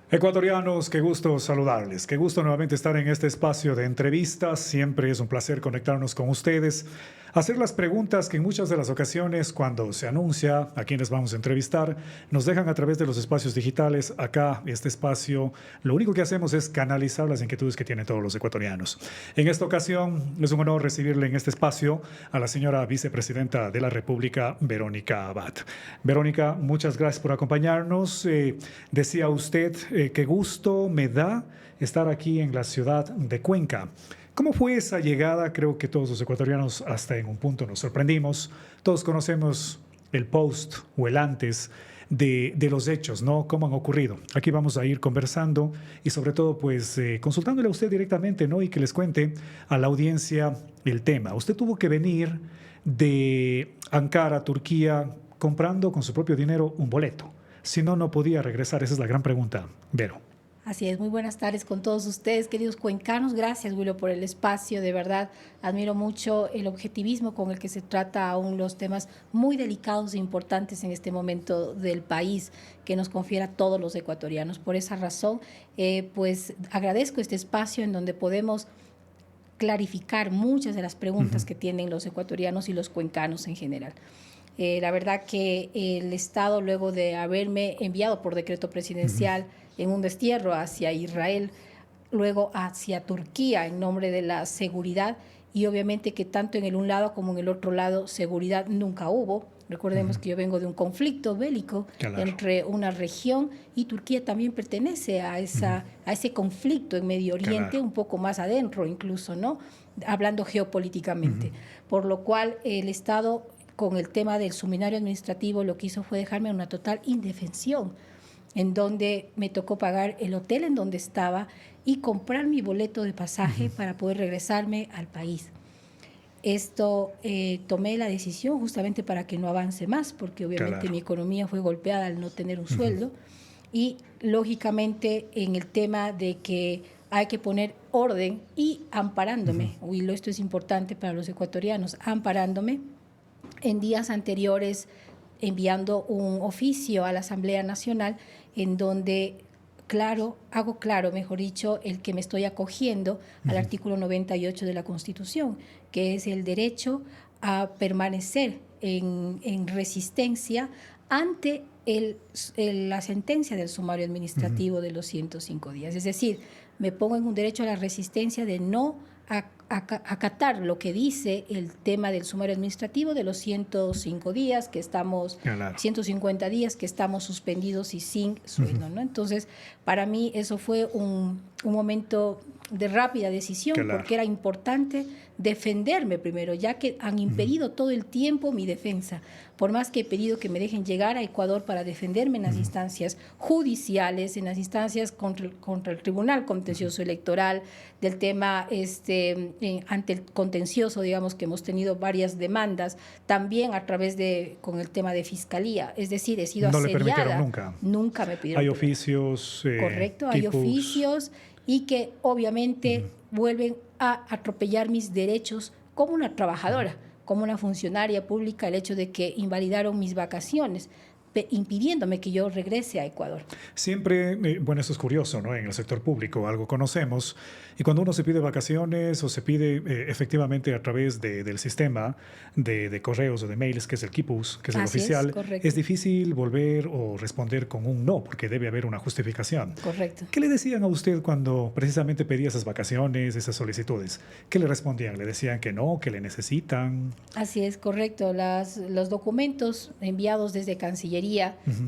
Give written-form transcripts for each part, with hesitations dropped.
Ecuatorianos, qué gusto saludarles, qué gusto nuevamente estar en este espacio de entrevistas, siempre es un placer conectarnos con ustedes, hacer las preguntas que en muchas de las ocasiones cuando se anuncia a quienes vamos a entrevistar, nos dejan a través de los espacios digitales. Acá, este espacio, lo único que hacemos es canalizar las inquietudes que tienen todos los ecuatorianos. En esta ocasión es un honor recibirle en este espacio a la señora vicepresidenta de la República, Verónica Abad. Verónica, muchas gracias por acompañarnos. Decía usted, qué gusto me da estar aquí en la ciudad de Cuenca. ¿Cómo fue esa llegada? Creo que todos los ecuatorianos hasta en un punto nos sorprendimos. Todos conocemos el post o el antes de los hechos, ¿no? ¿Cómo han ocurrido? Aquí vamos a ir conversando y sobre todo pues consultándole a usted directamente, ¿no? Y que les cuente a la audiencia el tema. Usted tuvo que venir de Ankara, Turquía, comprando con su propio dinero un boleto. Si no, no podía regresar. Esa es la gran pregunta, Vero. Así es, muy buenas tardes con todos ustedes, queridos cuencanos. Gracias, Willow, por el espacio. De verdad, admiro mucho el objetivismo con el que se trata aún los temas muy delicados e importantes en este momento del país que nos confiere a todos los ecuatorianos. Por esa razón, pues agradezco este espacio en donde podemos clarificar muchas de las preguntas que tienen los ecuatorianos y los cuencanos en general. La verdad que el Estado, luego de haberme enviado por decreto presidencial en un destierro hacia Israel, luego hacia Turquía en nombre de la seguridad, y obviamente que tanto en el un lado como en el otro lado seguridad nunca hubo. Recordemos que yo vengo de un conflicto bélico entre una región y Turquía también pertenece a ese conflicto en Medio Oriente, un poco más adentro incluso, ¿no? Hablando geopolíticamente. Por lo cual el Estado, con el tema del suminario administrativo, lo que hizo fue dejarme en una total indefensión, en donde me tocó pagar el hotel en donde estaba y comprar mi boleto de pasaje para poder regresarme al país. Esto tomé la decisión justamente para que no avance más, porque obviamente mi economía fue golpeada al no tener un sueldo y lógicamente en el tema de que hay que poner orden y amparándome, y esto es importante para los ecuatorianos, amparándome en días anteriores, enviando un oficio a la Asamblea Nacional en donde hago claro, mejor dicho, el que me estoy acogiendo al artículo 98 de la Constitución, que es el derecho a permanecer en resistencia ante la sentencia del sumario administrativo de los 105 días. Es decir, me pongo en un derecho a la resistencia de no acatar lo que dice el tema del sumario administrativo de los 105 días que estamos, 150 días que estamos suspendidos y sin sueldo, ¿no? Entonces, para mí eso fue un momento de rápida decisión, porque era importante defenderme primero, ya que han impedido todo el tiempo mi defensa. Por más que he pedido que me dejen llegar a Ecuador para defenderme en las instancias judiciales, en las instancias contra el Tribunal Contencioso Electoral, del tema ante el contencioso, digamos que hemos tenido varias demandas, también a través con el tema de fiscalía. Es decir, he sido asediada. No le permitieron nunca. Nunca me pidieron. Hay oficios. Correcto, hay oficios y que obviamente vuelven a atropellar mis derechos como una trabajadora, como una funcionaria pública, el hecho de que invalidaron mis vacaciones, impidiéndome que yo regrese a Ecuador. Siempre, bueno, eso es curioso, ¿no? En el sector público algo conocemos, y cuando uno se pide vacaciones o se pide efectivamente a través del sistema de correos o de mails, que es el KIPUS, que es el oficial, es difícil volver o responder con un no, porque debe haber una justificación. Correcto. ¿Qué le decían a usted cuando precisamente pedía esas vacaciones, esas solicitudes? ¿Qué le respondían? ¿Le decían que no, que le necesitan? Así es, correcto. Los documentos enviados desde Cancillería,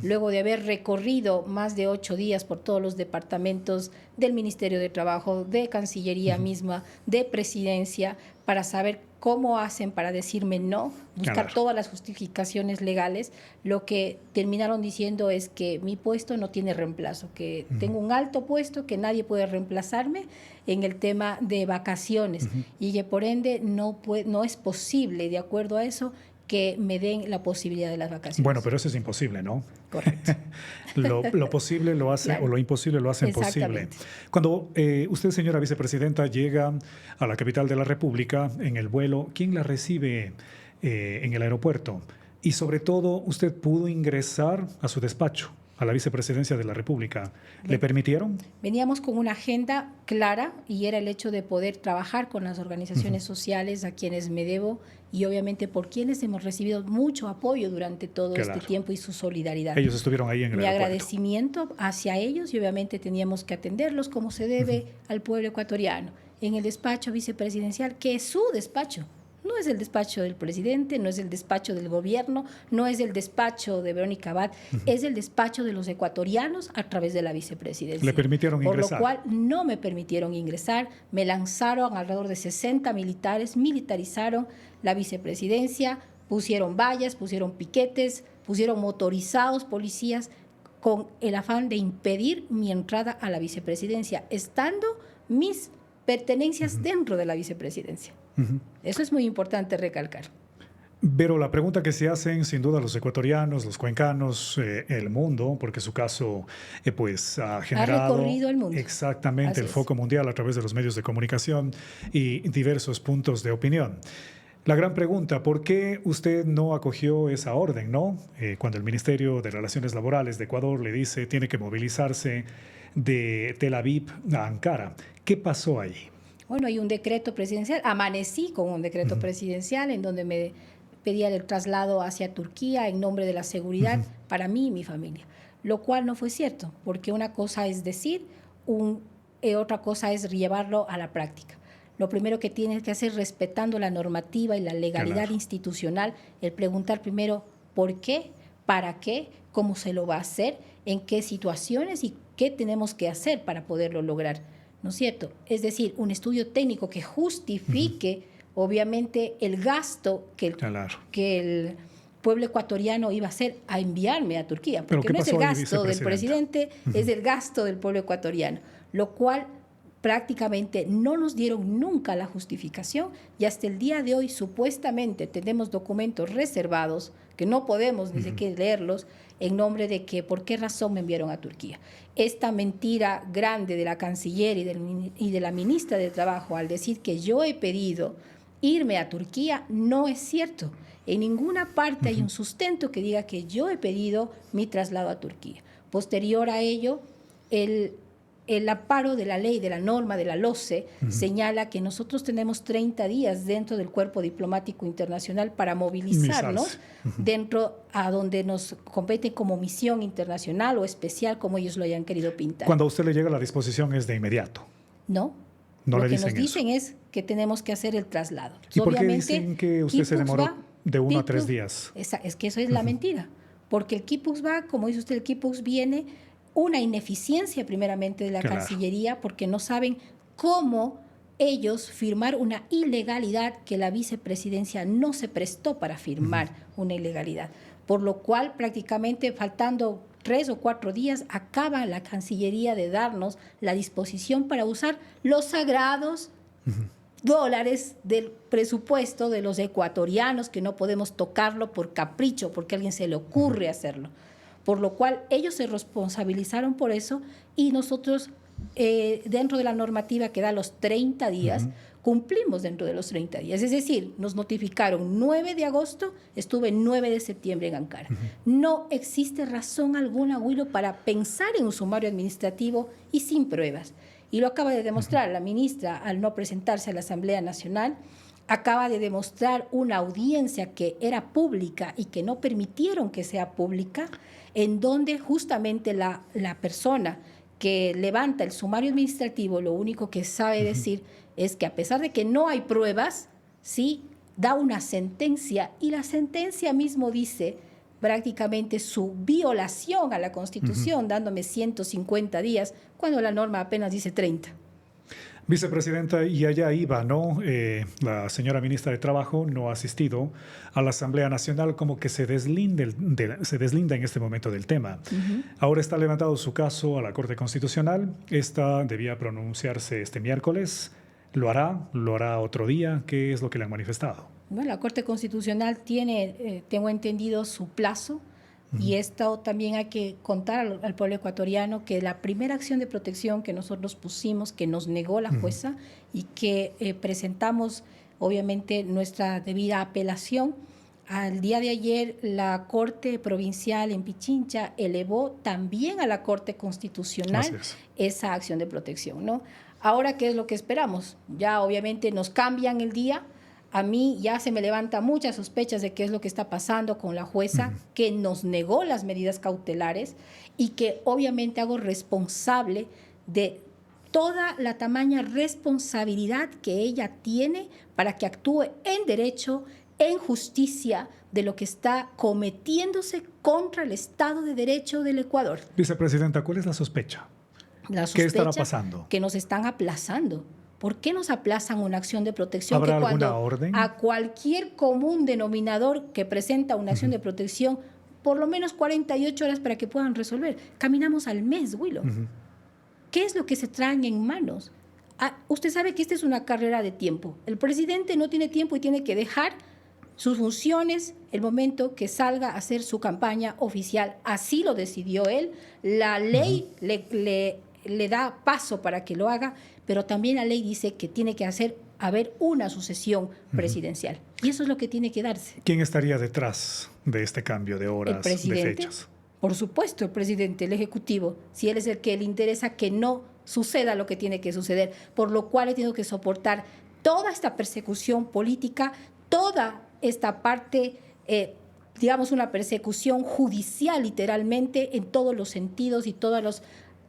luego de haber recorrido más de 8 días por todos los departamentos del Ministerio de Trabajo, de Cancillería misma, de Presidencia, para saber cómo hacen para decirme no, buscar todas las justificaciones legales, lo que terminaron diciendo es que mi puesto no tiene reemplazo, que tengo un alto puesto, que nadie puede reemplazarme en el tema de vacaciones y que por ende no es posible, de acuerdo a eso, que me den la posibilidad de las vacaciones. Bueno, pero eso es imposible, ¿no? Correcto. Lo posible lo hace, o lo imposible lo hacen posible. Cuando usted, señora vicepresidenta, llega a la capital de la República en el vuelo, ¿quién la recibe en el aeropuerto? Y sobre todo, ¿usted pudo ingresar a su despacho? a la vicepresidencia de la República. ¿Le permitieron? Veníamos con una agenda clara y era el hecho de poder trabajar con las organizaciones sociales a quienes me debo y obviamente por quienes hemos recibido mucho apoyo durante todo este tiempo y su solidaridad. Ellos estuvieron ahí en el aeropuerto. Mi agradecimiento hacia ellos y obviamente teníamos que atenderlos como se debe al pueblo ecuatoriano. En el despacho vicepresidencial, que es su despacho. No es el despacho del presidente, no es el despacho del gobierno, no es el despacho de Verónica Abad, es el despacho de los ecuatorianos a través de la vicepresidencia. ¿Le permitieron ingresar? Por lo cual no me permitieron ingresar, me lanzaron alrededor de 60 militares, militarizaron la vicepresidencia, pusieron vallas, pusieron piquetes, pusieron motorizados policías con el afán de impedir mi entrada a la vicepresidencia, estando mis pertenencias dentro de la vicepresidencia. Eso es muy importante recalcar. Pero la pregunta que se hacen, sin duda, los ecuatorianos, los cuencanos, el mundo, porque su caso pues ha generado... Ha recorrido el mundo. Exactamente, el foco mundial a través de los medios de comunicación y diversos puntos de opinión. La gran pregunta, ¿por qué usted no acogió esa orden, no? Cuando el Ministerio de Relaciones Laborales de Ecuador le dice tiene que movilizarse de Tel Aviv a Ankara. ¿Qué pasó allí? Bueno, hay un decreto presidencial, amanecí con un decreto presidencial en donde me pedía el traslado hacia Turquía en nombre de la seguridad para mí y mi familia, lo cual no fue cierto, porque una cosa es decir, otra cosa es llevarlo a la práctica. Lo primero que tienes que hacer, respetando la normativa y la legalidad institucional, el preguntar primero por qué, para qué, cómo se lo va a hacer, en qué situaciones y qué tenemos que hacer para poderlo lograr. ¿No es cierto? Es decir, un estudio técnico que justifique, obviamente, el gasto que el pueblo ecuatoriano iba a hacer a enviarme a Turquía. Porque no es el gasto del presidente, es el gasto del pueblo ecuatoriano. Lo cual prácticamente no nos dieron nunca la justificación y hasta el día de hoy supuestamente tenemos documentos reservados que no podemos ni siquiera leerlos en nombre de que por qué razón me enviaron a Turquía. Esta mentira grande de la canciller y de la ministra de Trabajo al decir que yo he pedido irme a Turquía no es cierto. En ninguna parte hay un sustento que diga que yo he pedido mi traslado a Turquía. Posterior a ello, el amparo de la ley, de la norma, de la LOCE, señala que nosotros tenemos 30 días dentro del cuerpo diplomático internacional para movilizarnos dentro a donde nos compete como misión internacional o especial, como ellos lo hayan querido pintar. Cuando a usted le llega la disposición es de inmediato. No. No lo le que dicen nos dicen es que tenemos que hacer el traslado. ¿Y por qué dicen que usted se demoró de 1 a 3 días? Es que eso es la mentira. Porque el Kipux va, como dice usted, el Kipux viene... Una ineficiencia primeramente de la Cancillería porque no saben cómo ellos firmar una ilegalidad que la vicepresidencia no se prestó para firmar una ilegalidad. Por lo cual prácticamente faltando 3 o 4 días acaba la Cancillería de darnos la disposición para usar los sagrados dólares del presupuesto de los ecuatorianos que no podemos tocarlo por capricho porque a alguien se le ocurre hacerlo. Por lo cual ellos se responsabilizaron por eso y nosotros dentro de la normativa que da los 30 días, cumplimos dentro de los 30 días. Es decir, nos notificaron 9 de agosto, estuve 9 de septiembre en Ankara. No existe razón alguna, Willow, para pensar en un sumario administrativo y sin pruebas. Y lo acaba de demostrar la ministra al no presentarse a la Asamblea Nacional. Acaba de demostrar una audiencia que era pública y que no permitieron que sea pública, en donde justamente la persona que levanta el sumario administrativo lo único que sabe decir es que a pesar de que no hay pruebas, sí da una sentencia y la sentencia mismo dice prácticamente su violación a la Constitución, dándome 150 días, cuando la norma apenas dice 30. Vicepresidenta, y allá iba, ¿no? La señora ministra de Trabajo no ha asistido a la Asamblea Nacional, como que se deslinda en este momento del tema. Ahora está levantado su caso a la Corte Constitucional. Esta debía pronunciarse este miércoles. ¿Lo hará otro día? ¿Qué es lo que le han manifestado? Bueno, la Corte Constitucional tiene, tengo entendido, su plazo. Y esto también hay que contar al pueblo ecuatoriano que la primera acción de protección que nosotros pusimos, que nos negó la jueza y que presentamos obviamente nuestra debida apelación Al día de ayer, la Corte Provincial en Pichincha elevó también a la Corte Constitucional esa acción de protección, ¿no? Ahora, ¿qué es lo que esperamos? Ya obviamente nos cambian el día. A mí ya se me levantan muchas sospechas de qué es lo que está pasando con la jueza que nos negó las medidas cautelares y que obviamente hago responsable de toda la tamaña responsabilidad que ella tiene para que actúe en derecho, en justicia de lo que está cometiéndose contra el Estado de Derecho del Ecuador. Vicepresidenta, ¿cuál es la sospecha? La sospecha ¿Qué estará pasando? Que nos están aplazando. ¿Por qué nos aplazan una acción de protección? ¿Habrá que cuando alguna orden? A cualquier común denominador que presenta una acción de protección, por lo menos 48 horas para que puedan resolver. Caminamos al mes, Willow. ¿Qué es lo que se traen en manos? Usted sabe que esta es una carrera de tiempo. El presidente no tiene tiempo y tiene que dejar sus funciones el momento que salga a hacer su campaña oficial. Así lo decidió él. La ley le da paso para que lo haga, pero también la ley dice que tiene que haber una sucesión presidencial. Y eso es lo que tiene que darse. ¿Quién estaría detrás de este cambio de horas, de fechas? Por supuesto, el presidente, el ejecutivo, si él es el que le interesa que no suceda lo que tiene que suceder, por lo cual he tenido que soportar toda esta persecución política, toda esta parte, digamos, una persecución judicial literalmente en todos los sentidos y todas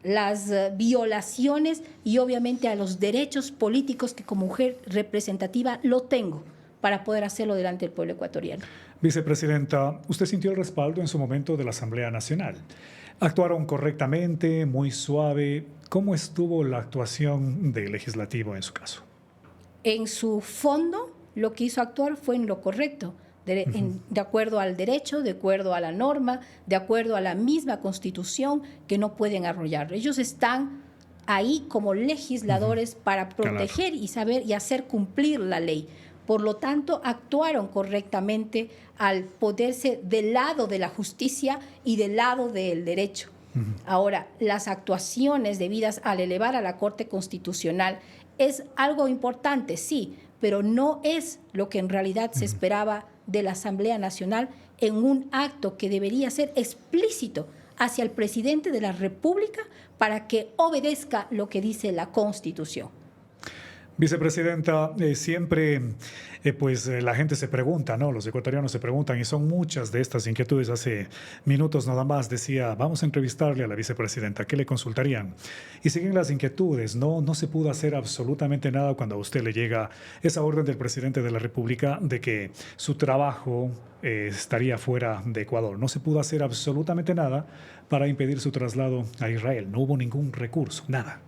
las violaciones y obviamente a los derechos políticos que como mujer representativa lo tengo para poder hacerlo delante del pueblo ecuatoriano. Vicepresidenta, usted sintió el respaldo en su momento de la Asamblea Nacional. ¿Actuaron correctamente, muy suave? ¿Cómo estuvo la actuación del legislativo en su caso? En su fondo, lo que hizo actuar fue en lo correcto, de acuerdo al derecho, de acuerdo a la norma, de acuerdo a la misma Constitución, que no pueden arrollar. Ellos están ahí como legisladores para proteger y saber y hacer cumplir la ley. Por lo tanto, actuaron correctamente al ponerse del lado de la justicia y del lado del derecho. Ahora, las actuaciones debidas al elevar a la Corte Constitucional es algo importante, sí, pero no es lo que en realidad se esperaba de la Asamblea Nacional en un acto que debería ser explícito hacia el presidente de la República para que obedezca lo que dice la Constitución. Vicepresidenta, siempre la gente se pregunta, ¿no? Los ecuatorianos se preguntan y son muchas de estas inquietudes. Hace minutos nada más decía, vamos a entrevistarle a la vicepresidenta, ¿qué le consultarían? Y siguen las inquietudes, no se pudo hacer absolutamente nada cuando a usted le llega esa orden del presidente de la República de que su trabajo estaría fuera de Ecuador. No se pudo hacer absolutamente nada para impedir su traslado a Israel. No hubo ningún recurso, nada.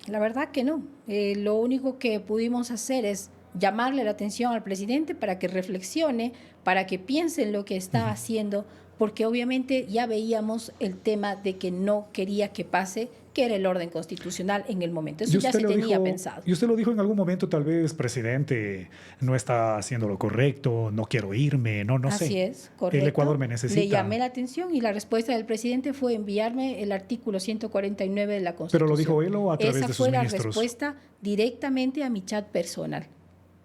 La verdad que no. Lo único que pudimos hacer es llamarle la atención al presidente para que reflexione, para que piense en lo que está haciendo, porque obviamente ya veíamos el tema de que no quería que pase, que era el orden constitucional en el momento. Eso ya se tenía pensado. Y usted lo dijo en algún momento, tal vez, presidente, no está haciendo lo correcto, no quiero irme, no sé. Así es, correcto. El Ecuador me necesita. Le llamé la atención y la respuesta del presidente fue enviarme el artículo 149 de la Constitución. ¿Pero lo dijo él o a través de sus ministros? Esa fue la respuesta directamente a mi chat personal.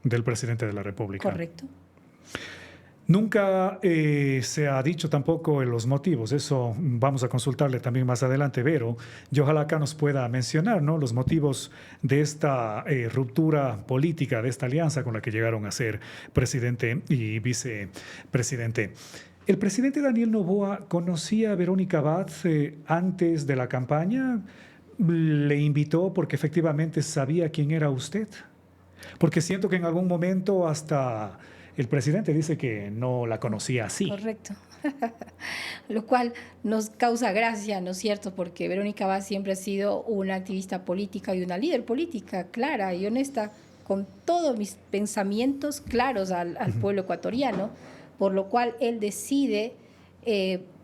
Del presidente de la República. Correcto. Nunca se ha dicho tampoco los motivos, eso vamos a consultarle también más adelante, pero yo ojalá acá nos pueda mencionar, ¿no?, los motivos de esta ruptura política, de esta alianza con la que llegaron a ser presidente y vicepresidente. ¿El presidente Daniel Noboa conocía a Verónica Abad antes de la campaña? ¿Le invitó porque efectivamente sabía quién era usted? Porque siento que en algún momento hasta el presidente dice que no la conocía así. Correcto. Lo cual nos causa gracia, ¿no es cierto? Porque Verónica Abad siempre ha sido una activista política y una líder política clara y honesta, con todos mis pensamientos claros al pueblo ecuatoriano, por lo cual él decide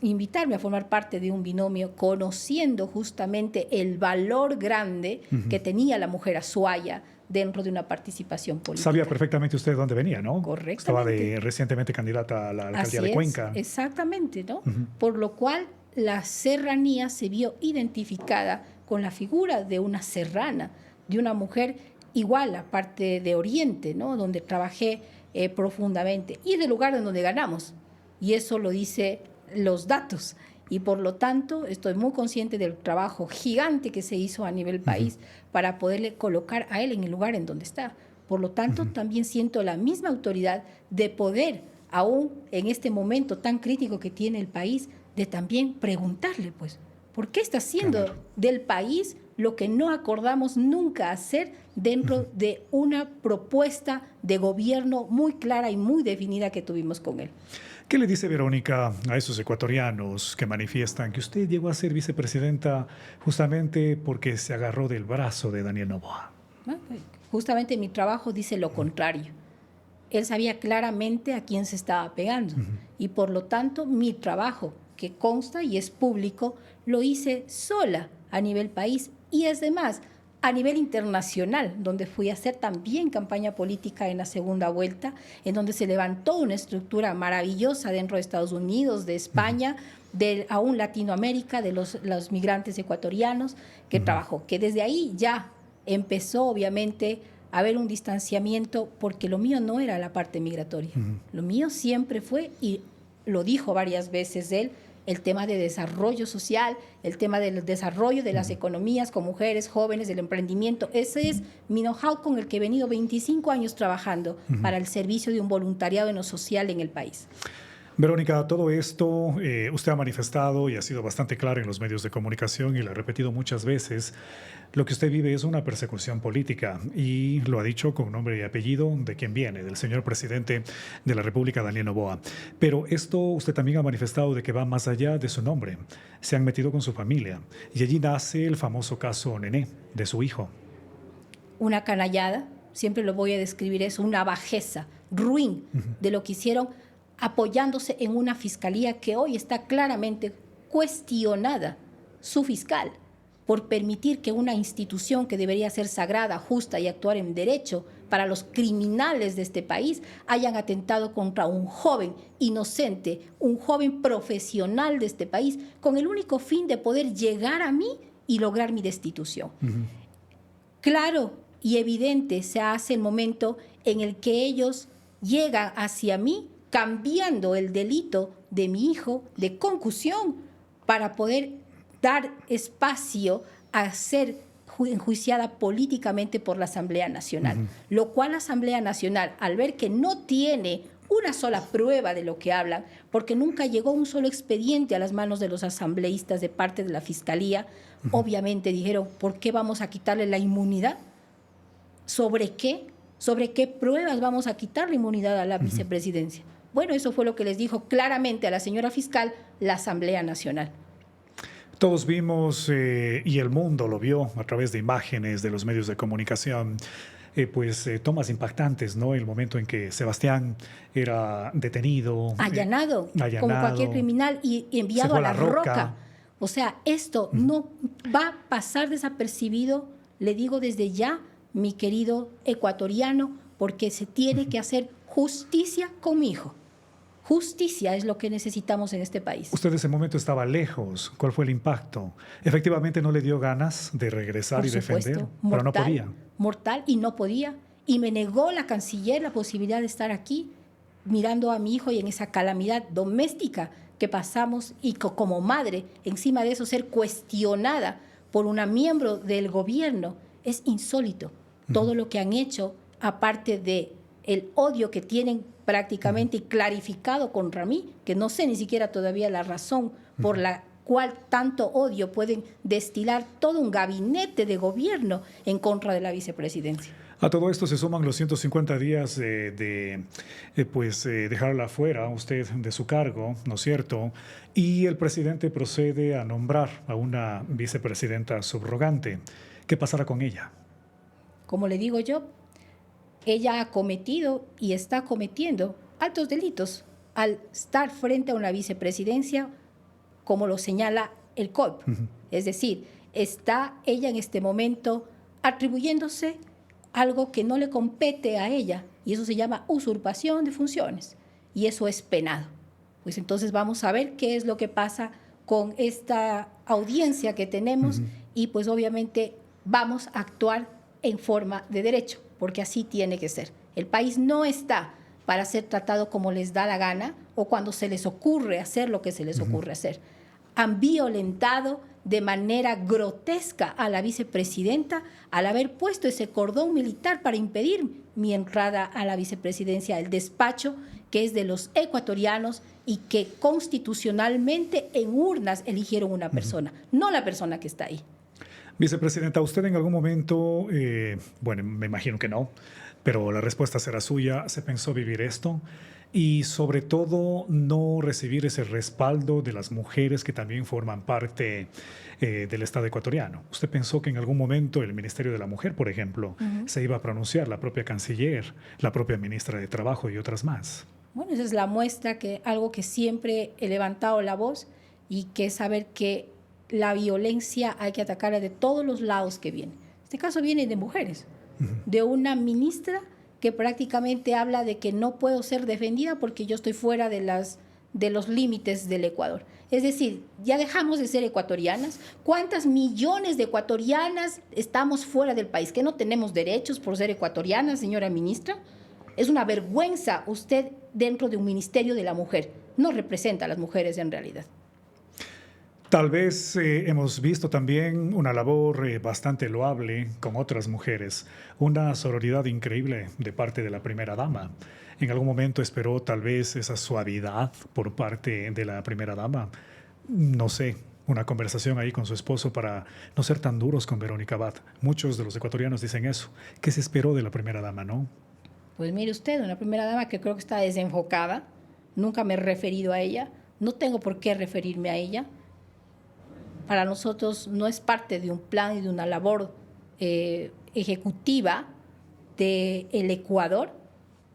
invitarme a formar parte de un binomio, conociendo justamente el valor grande que tenía la mujer Azuaya dentro de una participación política. Sabía perfectamente usted dónde venía, ¿no? Correctamente. Estaba recientemente candidata a la alcaldía de Cuenca. Exactamente, ¿no? Por lo cual la serranía se vio identificada con la figura de una serrana, de una mujer igual, aparte de Oriente, ¿no?, donde trabajé profundamente. Y es el lugar en donde ganamos. Y eso lo dice los datos. Y por lo tanto, estoy muy consciente del trabajo gigante que se hizo a nivel país para poderle colocar a él en el lugar en donde está. Por lo tanto, también siento la misma autoridad de poder, aún en este momento tan crítico que tiene el país, de también preguntarle, pues, ¿por qué está haciendo del país lo que no acordamos nunca hacer dentro de una propuesta de gobierno muy clara y muy definida que tuvimos con él? ¿Qué le dice Verónica a esos ecuatorianos que manifiestan que usted llegó a ser vicepresidenta justamente porque se agarró del brazo de Daniel Noboa? Justamente mi trabajo dice lo contrario. Él sabía claramente a quién se estaba pegando y por lo tanto mi trabajo, que consta y es público, lo hice sola a nivel país y es demás a nivel internacional, donde fui a hacer también campaña política en la segunda vuelta, en donde se levantó una estructura maravillosa dentro de Estados Unidos, de España, de aún Latinoamérica, de los migrantes ecuatorianos que trabajó, que desde ahí ya empezó obviamente a haber un distanciamiento porque lo mío no era la parte migratoria. Lo mío siempre fue, y lo dijo varias veces él, el tema de desarrollo social, el tema del desarrollo de las economías con mujeres, jóvenes, del emprendimiento. Ese es mi know-how con el que he venido 25 años trabajando para el servicio de un voluntariado en lo social en el país. Verónica, todo esto usted ha manifestado y ha sido bastante clara en los medios de comunicación y lo ha repetido muchas veces. Lo que usted vive es una persecución política y lo ha dicho con nombre y apellido de quien viene, del señor presidente de la República, Daniel Noboa. Pero esto usted también ha manifestado de que va más allá de su nombre. Se han metido con su familia y allí nace el famoso caso Nené, de su hijo. Una canallada, siempre lo voy a describir eso, una bajeza, ruin de lo que hicieron apoyándose en una fiscalía que hoy está claramente cuestionada, su fiscal, por permitir que una institución que debería ser sagrada, justa y actuar en derecho para los criminales de este país hayan atentado contra un joven inocente, un joven profesional de este país, con el único fin de poder llegar a mí y lograr mi destitución. Claro y evidente se hace el momento en el que ellos llegan hacia mí cambiando el delito de mi hijo de concusión para poder dar espacio a ser enjuiciada políticamente por la Asamblea Nacional. Lo cual la Asamblea Nacional, al ver que no tiene una sola prueba de lo que hablan, porque nunca llegó un solo expediente a las manos de los asambleístas de parte de la Fiscalía, obviamente dijeron, ¿por qué vamos a quitarle la inmunidad? ¿Sobre qué? ¿Sobre qué pruebas vamos a quitar la inmunidad a la vicepresidencia? Bueno, eso fue lo que les dijo claramente a la señora fiscal la Asamblea Nacional. Todos vimos, y el mundo lo vio a través de imágenes de los medios de comunicación, tomas impactantes, ¿no? El momento en que Sebastián era detenido. Allanado, como cualquier criminal, y enviado a la roca. O sea, esto no va a pasar desapercibido, le digo desde ya, mi querido ecuatoriano, porque se tiene que hacer justicia con mi hijo. Justicia es lo que necesitamos en este país. Usted en ese momento estaba lejos. ¿Cuál fue el impacto? ¿Efectivamente no le dio ganas de regresar y defender? Mortal, pero no podía. Mortal, y no podía. Y me negó la canciller la posibilidad de estar aquí mirando a mi hijo y en esa calamidad doméstica que pasamos y como madre, encima de eso ser cuestionada por una miembro del gobierno. Es insólito todo lo que han hecho, aparte de el odio que tienen prácticamente y clarificado contra mí, que no sé ni siquiera todavía la razón por la cual tanto odio pueden destilar todo un gabinete de gobierno en contra de la vicepresidencia. A todo esto se suman los 150 días de dejarla fuera usted de su cargo, ¿no es cierto? Y el presidente procede a nombrar a una vicepresidenta subrogante. ¿Qué pasará con ella? Como le digo yo, ella ha cometido y está cometiendo altos delitos al estar frente a una vicepresidencia, como lo señala el COIP. Es decir, está ella en este momento atribuyéndose algo que no le compete a ella, y eso se llama usurpación de funciones, y eso es penado. Pues entonces vamos a ver qué es lo que pasa con esta audiencia que tenemos, y pues obviamente vamos a actuar en forma de derecho, porque así tiene que ser. El país no está para ser tratado como les da la gana o cuando se les ocurre hacer lo que se les ocurre hacer. Han violentado de manera grotesca a la vicepresidenta al haber puesto ese cordón militar para impedir mi entrada a la vicepresidencia, el despacho que es de los ecuatorianos y que constitucionalmente en urnas eligieron una persona, no la persona que está ahí. Vicepresidenta, ¿usted en algún momento, bueno, me imagino que no, pero la respuesta será suya, se pensó vivir esto? Y sobre todo no recibir ese respaldo de las mujeres que también forman parte del Estado ecuatoriano. ¿Usted pensó que en algún momento el Ministerio de la Mujer, por ejemplo, se iba a pronunciar, la propia canciller, la propia ministra de Trabajo y otras más? Bueno, esa es la muestra que algo que siempre he levantado la voz y que es saber que la violencia hay que atacarla de todos los lados que viene. Este caso viene de mujeres, de una ministra que prácticamente habla de que no puedo ser defendida porque yo estoy fuera de los límites del Ecuador. Es decir, ya dejamos de ser ecuatorianas. ¿Cuántas millones de ecuatorianas estamos fuera del país? ¿Que no tenemos derechos por ser ecuatorianas, señora ministra? Es una vergüenza usted dentro de un ministerio de la mujer. No representa a las mujeres en realidad. Tal vez hemos visto también una labor bastante loable con otras mujeres, una sororidad increíble de parte de la primera dama. ¿En algún momento esperó tal vez esa suavidad por parte de la primera dama? No sé, una conversación ahí con su esposo para no ser tan duros con Verónica Abad. Muchos de los ecuatorianos dicen eso. ¿Qué se esperó de la primera dama, no? Pues mire usted, una primera dama que creo que está desenfocada. Nunca me he referido a ella. No tengo por qué referirme a ella. Para nosotros no es parte de un plan y de una labor ejecutiva del Ecuador.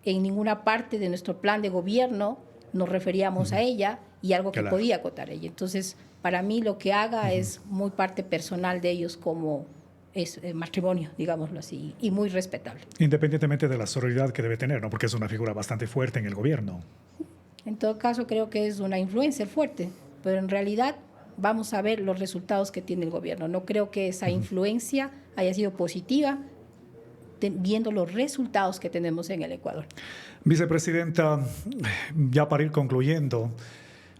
En ninguna parte de nuestro plan de gobierno nos referíamos a ella y algo que Claro. podía acotar ella. Entonces, para mí lo que haga es muy parte personal de ellos como es matrimonio, digámoslo así, y muy respetable. Independientemente de la sororidad que debe tener, ¿no? Porque es una figura bastante fuerte en el gobierno. En todo caso, creo que es una influencer fuerte, pero en realidad vamos a ver los resultados que tiene el gobierno. No creo que esa influencia haya sido positiva, viendo los resultados que tenemos en el Ecuador. Vicepresidenta, ya para ir concluyendo,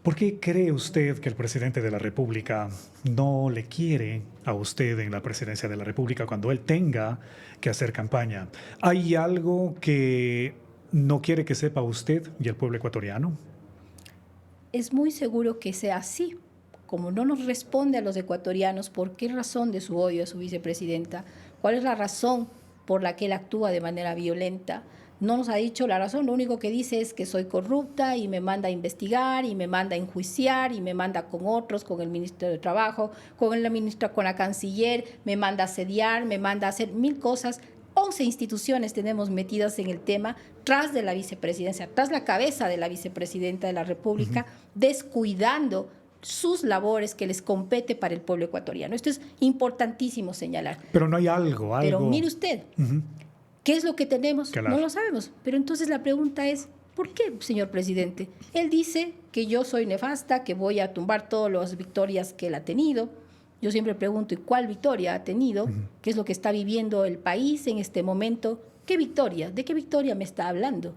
¿por qué cree usted que el presidente de la República no le quiere a usted en la presidencia de la República cuando él tenga que hacer campaña? ¿Hay algo que no quiere que sepa usted y el pueblo ecuatoriano? Es muy seguro que sea así. Como no nos responde a los ecuatorianos por qué razón de su odio a su vicepresidenta, cuál es la razón por la que él actúa de manera violenta, no nos ha dicho la razón. Lo único que dice es que soy corrupta y me manda a investigar y me manda a enjuiciar y me manda con otros, con el ministro de Trabajo, con la ministra, con la canciller, me manda a asediar, me manda a hacer mil cosas. 11 instituciones tenemos metidas en el tema tras de la vicepresidencia, tras la cabeza de la vicepresidenta de la República, descuidando sus labores que les compete para el pueblo ecuatoriano. Esto es importantísimo señalar. Pero no hay algo. Pero mire usted, ¿qué es lo que tenemos? Claro. No lo sabemos. Pero entonces la pregunta es, ¿por qué, señor presidente? Él dice que yo soy nefasta, que voy a tumbar todas las victorias que él ha tenido. Yo siempre pregunto, ¿y cuál victoria ha tenido? ¿Qué es lo que está viviendo el país en este momento? ¿Qué victoria? ¿De qué victoria me está hablando?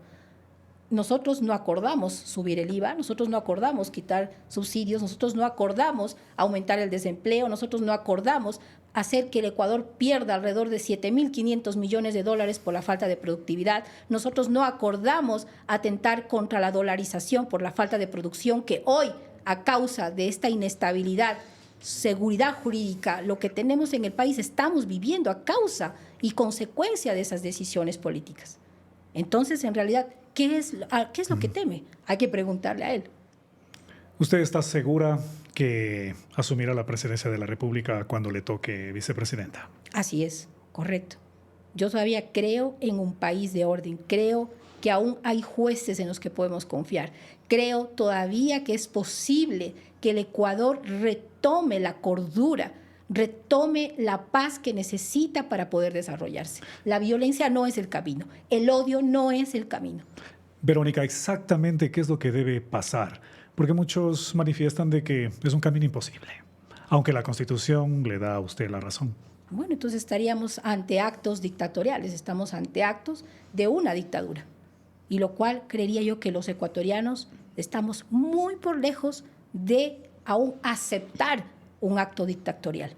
Nosotros no acordamos subir el IVA, nosotros no acordamos quitar subsidios, nosotros no acordamos aumentar el desempleo, nosotros no acordamos hacer que el Ecuador pierda alrededor de 7.500 millones de dólares por la falta de productividad. Nosotros no acordamos atentar contra la dolarización por la falta de producción que hoy, a causa de esta inestabilidad, seguridad jurídica, lo que tenemos en el país estamos viviendo a causa y consecuencia de esas decisiones políticas. Entonces, en realidad, ¿qué es lo que teme? Hay que preguntarle a él. ¿Usted está segura que asumirá la presidencia de la República cuando le toque vicepresidenta? Así es, correcto. Yo todavía creo en un país de orden, creo que aún hay jueces en los que podemos confiar. Creo todavía que es posible que el Ecuador retome la cordura, retome la paz que necesita para poder desarrollarse. La violencia no es el camino, el odio no es el camino. Verónica, exactamente qué es lo que debe pasar, porque muchos manifiestan de que es un camino imposible, aunque la Constitución le da a usted la razón. Bueno, entonces estaríamos ante actos dictatoriales, estamos ante actos de una dictadura. y lo cual creería yo que los ecuatorianos estamos muy por lejos de aún aceptar un acto dictatorial.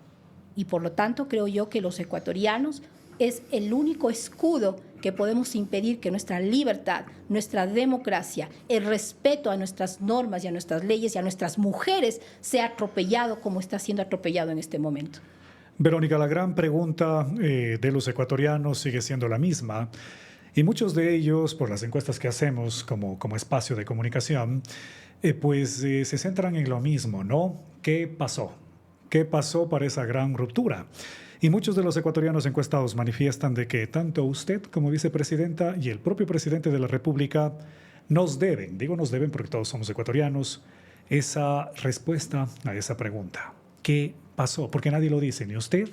Y por lo tanto creo yo que los ecuatorianos es el único escudo que podemos impedir que nuestra libertad, nuestra democracia, el respeto a nuestras normas y a nuestras leyes y a nuestras mujeres sea atropellado como está siendo atropellado en este momento. Verónica, la gran pregunta de los ecuatorianos sigue siendo la misma. Y muchos de ellos, por las encuestas que hacemos como espacio de comunicación, se centran en lo mismo, ¿no? ¿Qué pasó? ¿Qué pasó para esa gran ruptura? Y muchos de los ecuatorianos encuestados manifiestan de que tanto usted como vicepresidenta y el propio presidente de la República nos deben, digo nos deben porque todos somos ecuatorianos, esa respuesta a esa pregunta. ¿Qué pasó? Porque nadie lo dice, ni usted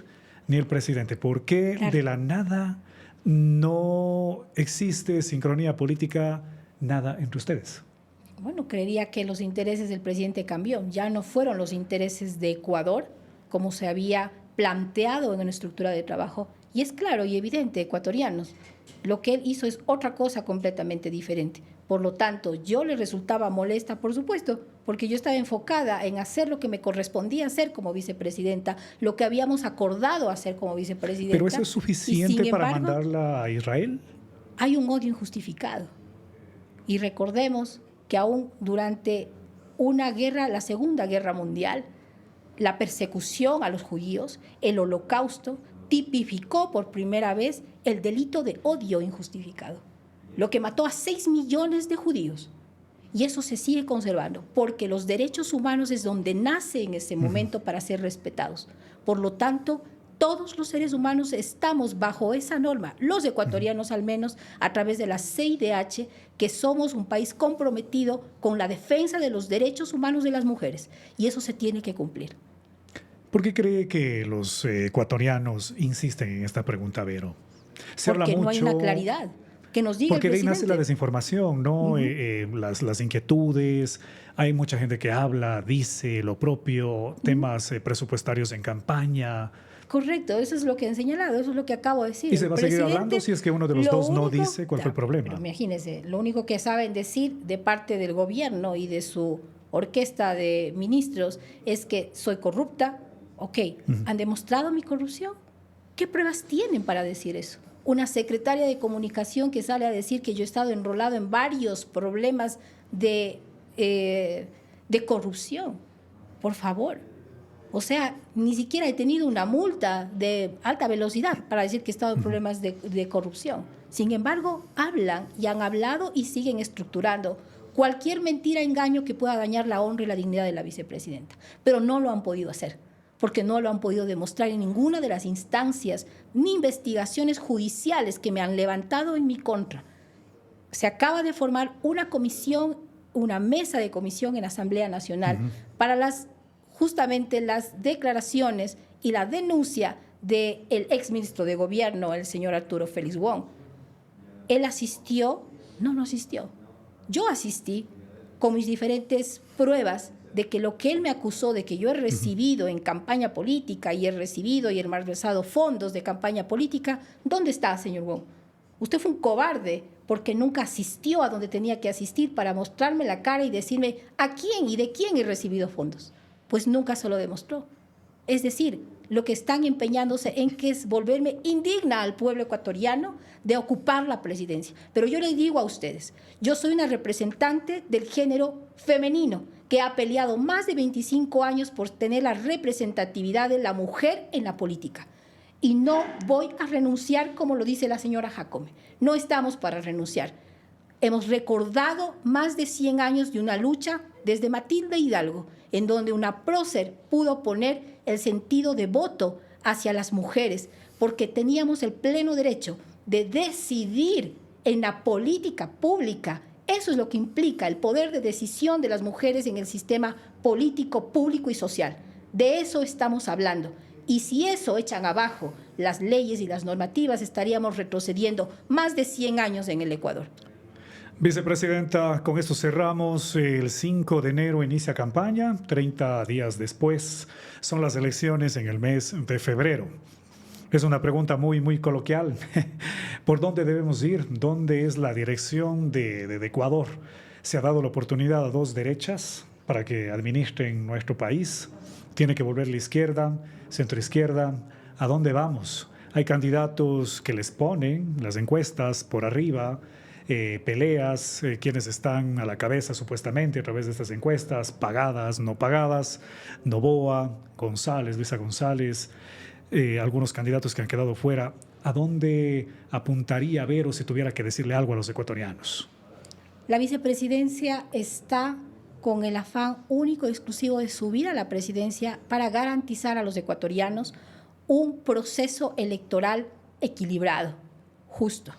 ni el presidente. ¿Por qué de la nada no existe sincronía política, nada entre ustedes? Bueno, creería que los intereses del presidente cambió. Ya no fueron los intereses de Ecuador, como se había planteado en una estructura de trabajo. Y es claro y evidente, ecuatorianos, lo que él hizo es otra cosa completamente diferente. Por lo tanto, yo le resultaba molesta, por supuesto, porque yo estaba enfocada en hacer lo que me correspondía hacer como vicepresidenta, lo que habíamos acordado hacer como vicepresidenta. ¿Pero eso es suficiente para mandarla a Israel? Hay un odio injustificado. Y recordemos que aún durante una guerra, la Segunda Guerra Mundial, la persecución a los judíos, el Holocausto, tipificó por primera vez el delito de odio injustificado, lo que mató a 6 millones de judíos. Y eso se sigue conservando, porque los derechos humanos es donde nace en ese momento para ser respetados. Por lo tanto, todos los seres humanos estamos bajo esa norma, los ecuatorianos al menos, a través de la CIDH, que somos un país comprometido con la defensa de los derechos humanos de las mujeres. Y eso se tiene que cumplir. ¿Por qué cree que los ecuatorianos insisten en esta pregunta, Vero? Porque no hay una claridad. Que nos diga porque el de ahí presidente. nace la desinformación, ¿no? Las inquietudes, hay mucha gente que habla, dice lo propio, temas presupuestarios en campaña. Correcto, eso es lo que han señalado, eso es lo que acabo de decir. Y se va a seguir hablando si es que uno de los dos no dice cuál fue el problema. Pero imagínense, lo único que saben decir de parte del gobierno y de su orquesta de ministros es que soy corrupta. Ok, ¿han demostrado mi corrupción? ¿Qué pruebas tienen para decir eso? Una secretaria de comunicación que sale a decir que yo he estado enrolado en varios problemas de corrupción. Por favor. O sea, ni siquiera he tenido una multa de alta velocidad para decir que he estado en problemas de corrupción. Sin embargo, hablan y han hablado y siguen estructurando cualquier mentira, engaño que pueda dañar la honra y la dignidad de la vicepresidenta. Pero no lo han podido hacer, porque no lo han podido demostrar en ninguna de las instancias ni investigaciones judiciales que me han levantado en mi contra. Se acaba de formar una comisión, una mesa de comisión en la Asamblea Nacional para justamente las declaraciones y la denuncia del exministro de Gobierno, el señor Arturo Félix Wong. ¿Él asistió? No asistió. Yo asistí con mis diferentes pruebas de que lo que él me acusó de que yo he recibido en campaña política y he recibido y he malversado fondos de campaña política, ¿dónde está, señor Wong? Usted fue un cobarde porque nunca asistió a donde tenía que asistir para mostrarme la cara y decirme a quién y de quién he recibido fondos. Pues nunca se lo demostró. Es decir, lo que están empeñándose en que es volverme indigna al pueblo ecuatoriano de ocupar la presidencia. Pero yo les digo a ustedes, yo soy una representante del género femenino que ha peleado más de 25 años por tener la representatividad de la mujer en la política. Y no voy a renunciar, como lo dice la señora Jacome. No estamos para renunciar. Hemos recordado más de 100 años de una lucha desde Matilde Hidalgo, en donde una prócer pudo poner el sentido de voto hacia las mujeres, porque teníamos el pleno derecho de decidir en la política pública. Eso es lo que implica el poder de decisión de las mujeres en el sistema político, público y social. De eso estamos hablando. Y si eso echan abajo las leyes y las normativas, estaríamos retrocediendo más de 100 años en el Ecuador. Vicepresidenta, con esto cerramos. El 5 de enero inicia campaña, 30 días después son las elecciones en el mes de febrero. Es una pregunta muy coloquial. ¿Por dónde debemos ir? ¿Dónde es la dirección de Ecuador? ¿Se ha dado la oportunidad a dos derechas para que administren nuestro país? ¿Tiene que volver la izquierda, centroizquierda? ¿A dónde vamos? Hay candidatos que les ponen las encuestas por arriba, peleas, quienes están a la cabeza supuestamente a través de estas encuestas, pagadas, no pagadas, Noboa, González, Luisa González, algunos candidatos que han quedado fuera. ¿A dónde apuntaría Vero si tuviera que decirle algo a los ecuatorianos? La vicepresidencia está con el afán único y exclusivo de subir a la presidencia para garantizar a los ecuatorianos un proceso electoral equilibrado, justo,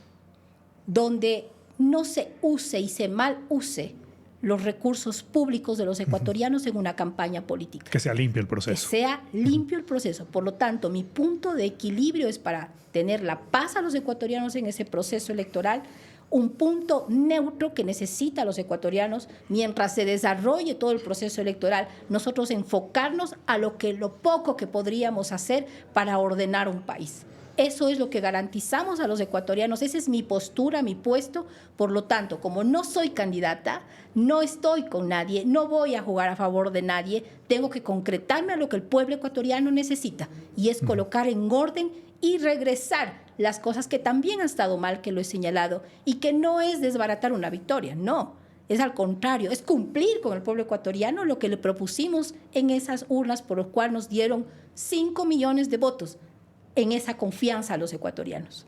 donde no se use y se mal use los recursos públicos de los ecuatorianos en una campaña política. Que sea limpio el proceso. Que sea limpio el proceso. Por lo tanto, mi punto de equilibrio es para tener la paz a los ecuatorianos en ese proceso electoral, un punto neutro que necesita a los ecuatorianos mientras se desarrolle todo el proceso electoral, nosotros enfocarnos a lo poco que podríamos hacer para ordenar un país. Eso es lo que garantizamos a los ecuatorianos, esa es mi postura, mi puesto. Por lo tanto, como no soy candidata, no estoy con nadie, no voy a jugar a favor de nadie, tengo que concretarme a lo que el pueblo ecuatoriano necesita, y es colocar en orden y regresar las cosas que también han estado mal, que lo he señalado, y que no es desbaratar una victoria, no. Es al contrario, es cumplir con el pueblo ecuatoriano lo que le propusimos en esas urnas por lo cual nos dieron 5 millones de votos, en esa confianza a los ecuatorianos.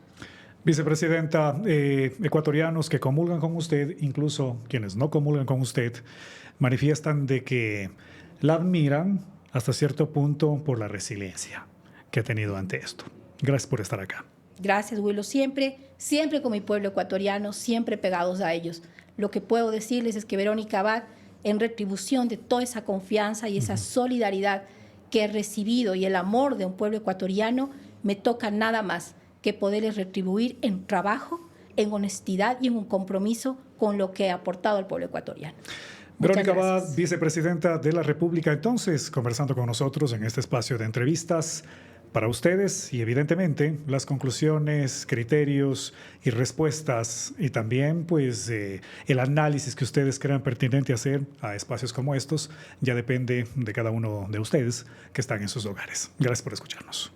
Vicepresidenta, ecuatorianos que comulgan con usted, incluso quienes no comulgan con usted, manifiestan de que la admiran hasta cierto punto por la resiliencia que ha tenido ante esto. Gracias por estar acá. Gracias, Willow. Siempre con mi pueblo ecuatoriano, siempre pegados a ellos. Lo que puedo decirles es que Verónica Abad, en retribución de toda esa confianza y esa solidaridad que he recibido y el amor de un pueblo ecuatoriano, me toca nada más que poderles retribuir en trabajo, en honestidad y en un compromiso con lo que ha aportado al pueblo ecuatoriano. Verónica Abad, vicepresidenta de la República, entonces, conversando con nosotros en este espacio de entrevistas para ustedes y evidentemente las conclusiones, criterios y respuestas y también pues el análisis que ustedes crean pertinente hacer a espacios como estos ya depende de cada uno de ustedes que están en sus hogares. Gracias por escucharnos.